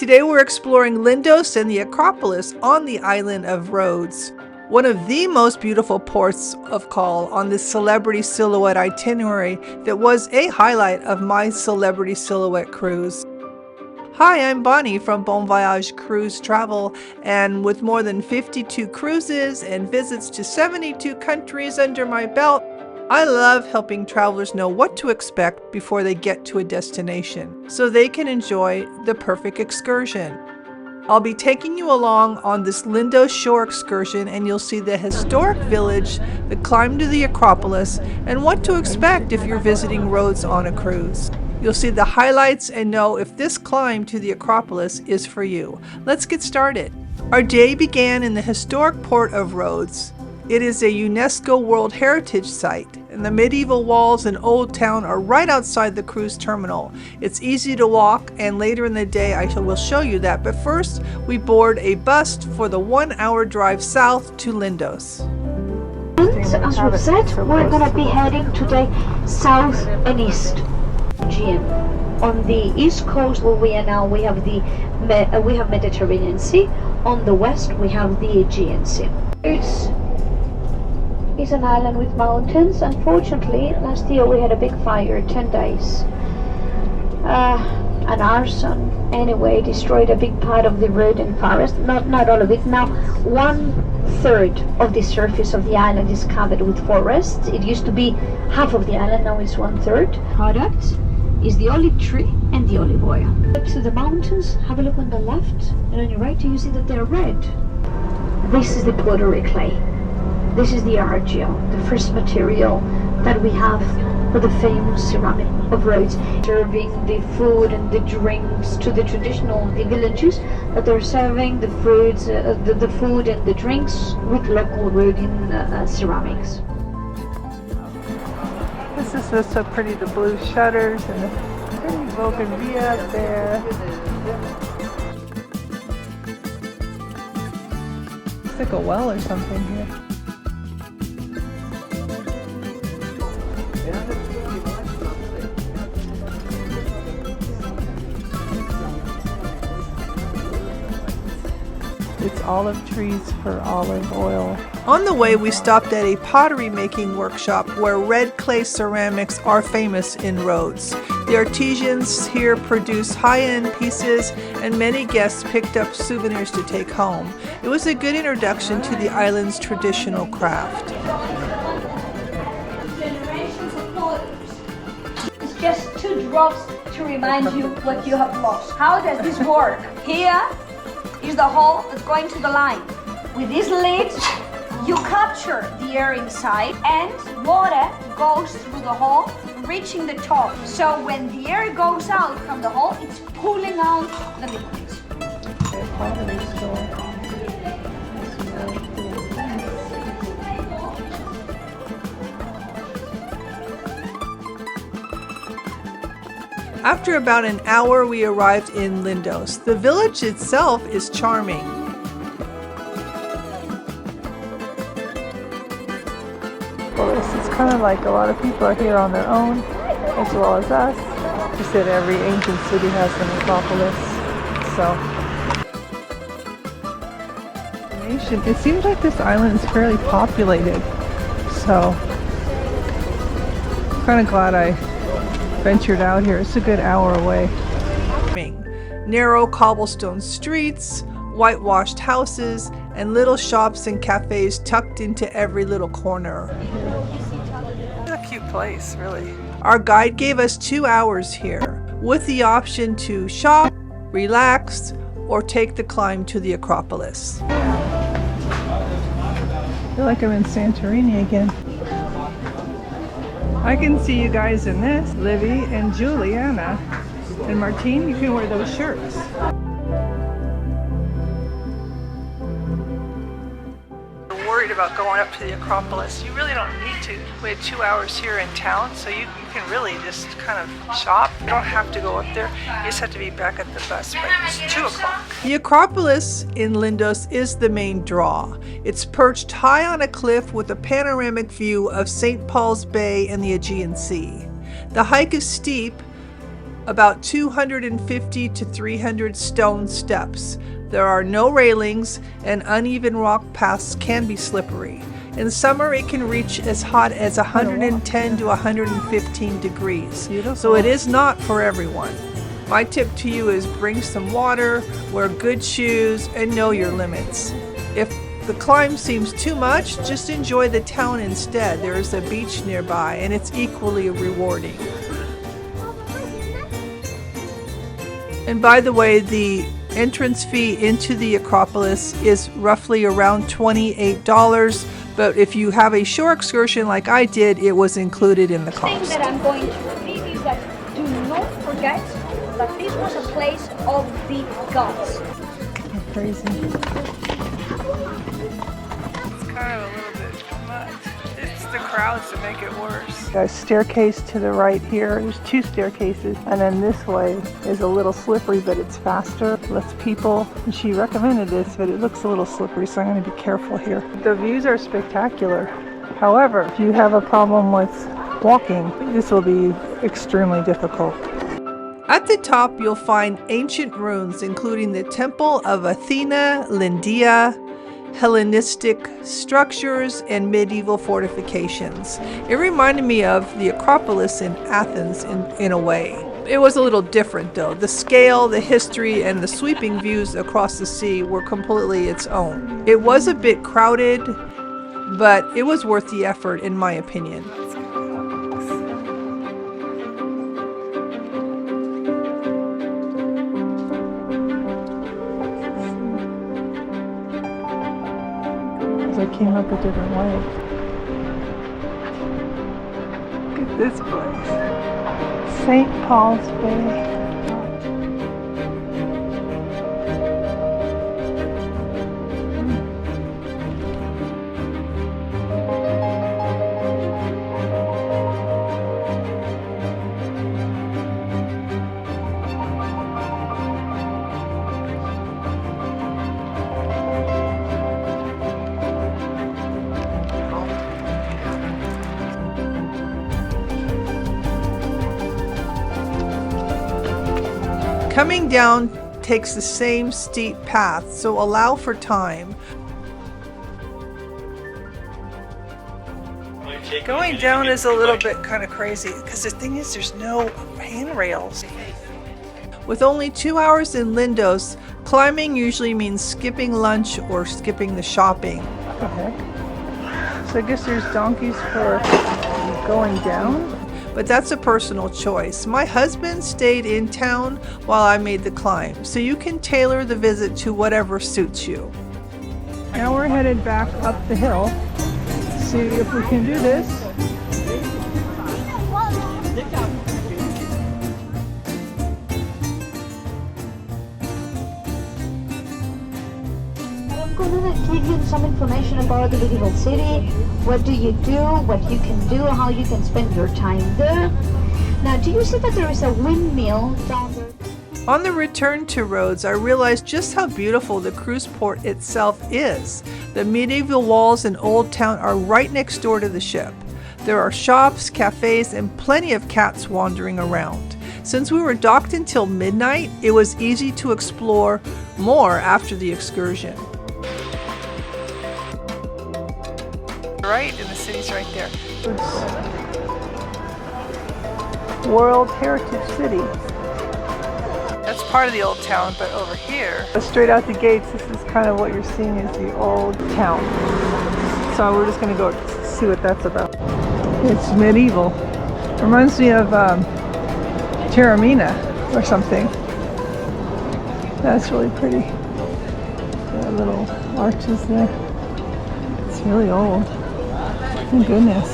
Today we're exploring Lindos and the Acropolis on the island of Rhodes, one of the most beautiful ports of call on this Celebrity Silhouette itinerary that was a highlight of my Celebrity Silhouette cruise. Hi, I'm Bonnie from Voyage Cruise Travel, and with more than 52 cruises and visits to 72 countries under my belt, I love helping travelers know what to expect before they get to a destination, so they can enjoy the perfect excursion. I'll be taking you along on this Lindos shore excursion, and you'll see the historic village, the climb to the Acropolis, and what to expect if you're visiting Rhodes on a cruise. You'll see the highlights and know if this climb to the Acropolis is for you. Let's get started. Our day began in the historic port of Rhodes. It is a UNESCO World Heritage Site, and the medieval walls and Old Town are right outside the cruise terminal. It's easy to walk, and later in the day I will show you that, but first we board a bus for the 1-hour drive south to Lindos. As we've said, we're going to be heading to the south and east Aegean. On the east coast where we are now, we have Mediterranean Sea. On the west we have the Aegean Sea. It's an island with mountains. Unfortunately, last year we had a big fire, 10 days. An arson, anyway, destroyed a big part of the road and forest. Not all of it. Now, 1/3 of the surface of the island is covered with forests. It used to be half of the island, now it's 1/3. Product is the olive tree and the olive oil. Up to the mountains, have a look on the left, and on your right you see that they're red. This is the pottery clay. This is the Airalo, the first material that we have for the famous ceramic of Rhodes. Serving the food and the drinks to the traditional villages, that they're serving the fruits, the food and the drinks with local Rhodian ceramics. This is just so pretty, the blue shutters and the pretty bougainvillea up there. It's like a well or something here. It's olive trees for olive oil. On the way, we stopped at a pottery making workshop where red clay ceramics are famous in Rhodes. The artisans here produce high-end pieces, and many guests picked up souvenirs to take home. It was a good introduction to the island's traditional craft. It's just 2 drops to remind you what you have lost. How does this work? Here is the hole that's going to the line. With this lid, you capture the air inside, and water goes through the hole, reaching the top. So when the air goes out from the hole, it's pulling out the liquid. After about an hour, we arrived in Lindos. The village itself is charming. It's kind of like a lot of people are here on their own, as well as us. You said every ancient city has an Acropolis, so. It seems like this island is fairly populated, so I'm kind of glad I ventured out here. It's a good hour away. Narrow cobblestone streets, whitewashed houses, and little shops and cafes tucked into every little corner. It's a cute place, really. Our guide gave us 2 hours here, with the option to shop, relax, or take the climb to the Acropolis. I feel like I'm in Santorini again. I can see you guys in this. Livy and Juliana. And Martine, you can wear those shirts. We're worried about going up to the Acropolis. You really don't need to. We had 2 hours here in town, so you can really just kind of shop. You don't have to go up there. You just have to be back at the bus by 2 o'clock. The Acropolis in Lindos is the main draw. It's perched high on a cliff with a panoramic view of St. Paul's Bay and the Aegean Sea. The hike is steep, about 250 to 300 stone steps. There are no railings, and uneven rock paths can be slippery. In summer, it can reach as hot as 110 to 115 degrees, so it is not for everyone. My tip to you is bring some water, wear good shoes, and know your limits. If the climb seems too much, just enjoy the town instead. There is a beach nearby, and it's equally rewarding. And by the way, the entrance fee into the Acropolis is roughly around $28, but if you have a shore excursion like I did, it was included in the cost. The thing that I'm going to repeat is that do not forget that this was a place of the gods. Crazy. It's kind of a little bit much. It's the crowds that make it worse. Got a staircase to the right here. There's two staircases, and then this way is a little slippery, but it's faster, less people. And she recommended this, but it looks a little slippery, so I'm going to be careful here. The views are spectacular. However, if you have a problem with walking, this will be extremely difficult. At the top, you'll find ancient ruins, including the Temple of Athena, Lindia, Hellenistic structures, and medieval fortifications. It reminded me of the Acropolis in Athens in a way. It was a little different though. The scale, the history, and the sweeping views across the sea were completely its own. It was a bit crowded, but it was worth the effort in my opinion. I came up a different way. Look at this place. St. Paul's Bay. Coming down takes the same steep path, so allow for time. Going down is a little bit kind of crazy because the thing is there's no handrails. With only 2 hours in Lindos, climbing usually means skipping lunch or skipping the shopping. What the heck? So I guess there's donkeys for going down? But that's a personal choice. My husband stayed in town while I made the climb, so you can tailor the visit to whatever suits you. Now we're headed back up the hill. See if we can do this. I'm going to give you some information about the medieval city. What do you do, what you can do, how you can spend your time there. Now, do you see that there is a windmill down there? On the return to Rhodes, I realized just how beautiful the cruise port itself is. The medieval walls and Old Town are right next door to the ship. There are shops, cafes, and plenty of cats wandering around. Since we were docked until midnight, it was easy to explore more after the excursion. Right, and the city's right there. World Heritage City. That's part of the Old Town, but over here, straight out the gates, this is kind of what you're seeing is the Old Town. So we're just going to go see what that's about. It's medieval. Reminds me of Taormina or something. That's really pretty. There are little arches there. It's really old. Oh goodness.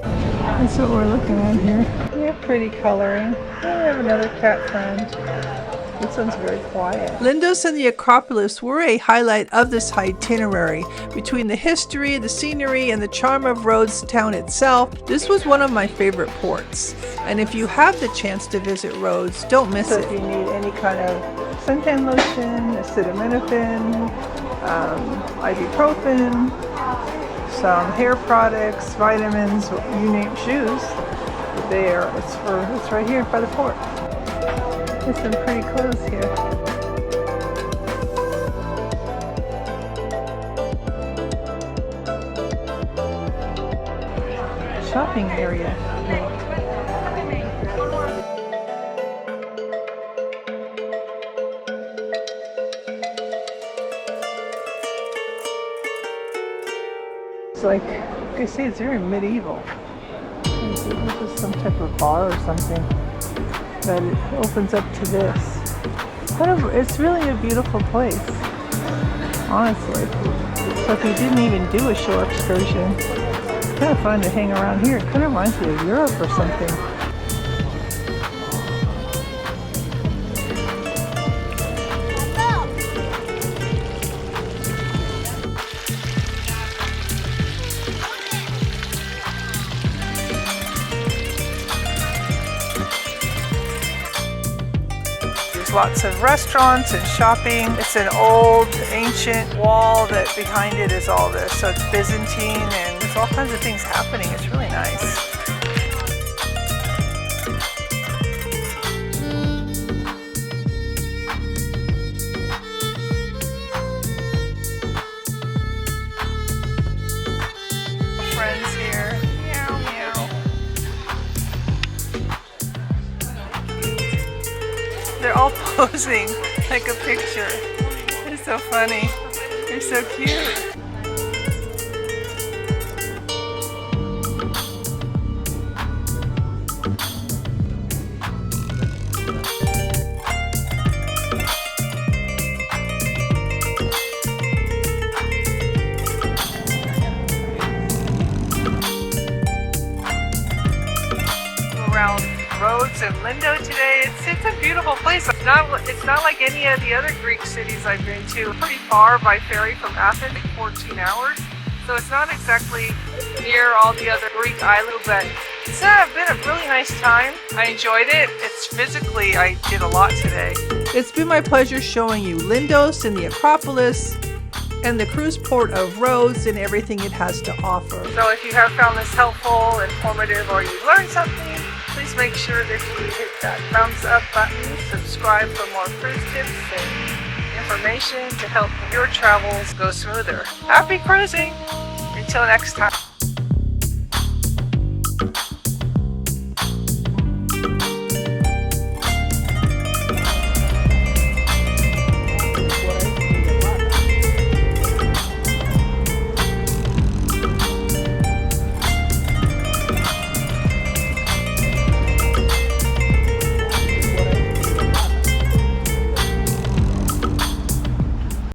That's what we're looking at here. They have pretty coloring. Oh, we have another cat friend. This one's very quiet. Lindos and the Acropolis were a highlight of this itinerary. Between the history, the scenery, and the charm of Rhodes town itself, this was one of my favorite ports. And if you have the chance to visit Rhodes, don't miss it. If you need any kind of suntan lotion, acetaminophen, ibuprofen, some hair products, vitamins, you name shoes, there. It's right here by the port. There's some pretty clothes here. Shopping area. It's like I say, it's very medieval. This is some type of bar or something, but it opens up to this. It's really a beautiful place, honestly. So if you didn't even do a shore excursion, it's kind of fun to hang around here. It kind of reminds me of Europe or something. Lots of restaurants and shopping. It's an old ancient wall that behind it is all this. So it's Byzantine and there's all kinds of things happening. It's really nice. Friends here. Meow, meow. They're all posing like a picture. It's so funny. They're so cute. Around Rhodes and Lindos today. It's a beautiful place. It's not like any of the other Greek cities I've been to. Pretty far by ferry from Athens, like 14 hours. So it's not exactly near all the other Greek islands, but it's been a really nice time. I enjoyed it. I did a lot today. It's been my pleasure showing you Lindos and the Acropolis and the cruise port of Rhodes and everything it has to offer. So if you have found this helpful, informative, or you learned something, please make sure that you hit that thumbs up button, subscribe for more cruise tips and information to help your travels go smoother. Happy cruising! Until next time.